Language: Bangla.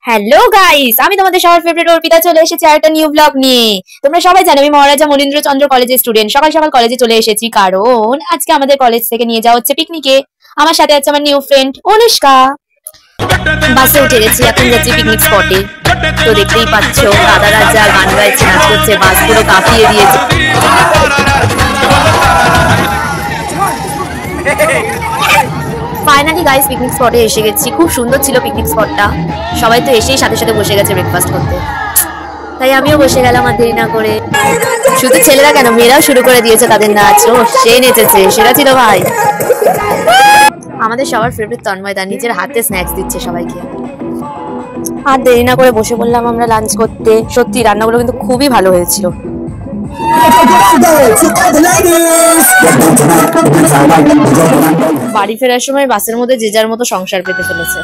হ্যালো গাইস, আমি তোমাদের সবার ফেভারিট অর্পিতা চলে এসেছি আরেকটা নিউ ব্লগ নিয়ে। তোমরা সবাই জানো আমি মহারাজা মনীন্দ্রচন্দ্র কলেজের স্টুডেন্ট। সকাল সকাল কলেজে চলে এসেছি কারণ আজকে আমাদের কলেজ থেকে নিয়ে যাওয়া হচ্ছে পিকনিকে। আমার সাথে আছে আমার নিউ ফ্রেন্ড অনুষ্কা। বাসে উঠে গেছি, এখন যাচ্ছি পিকনিক স্পটে। তো দেখতেই পাচ্ছ দাদারা যা গান গাইছে, নাচ করছে, বাস পুরো কাঁপিয়ে দিয়েছে। ফাইনালি গাইস পিকনিক স্পটে এসে গেছি। খুব সুন্দর ছিল পিকনিক স্পটটা। সবাই তো এসেই সাথে সাথে বসে গেছে ব্রেকফাস্ট করতে, তাই আমিও বসে গেলাম আর দেরি না করে। শুধু ছেলেরা কেন, মেয়েরাও শুরু করে দিয়েছে তাদের নাচ। ও সে নেচেছে, সেটা ছিল ভাই। আমাদের সবার ফেভারিট তন্ময় তার নিজের হাতে স্ন্যাক্স দিচ্ছে সবাইকে। আর দেরি না করে বসে পড়লাম আমরা লাঞ্চ করতে। সত্যি রান্নাগুলো কিন্তু খুবই ভালো হয়েছিল। বাড়ি ফেরার সময় বাসের মধ্যে যে যার মতো সংসার পেতে ফেলেছে।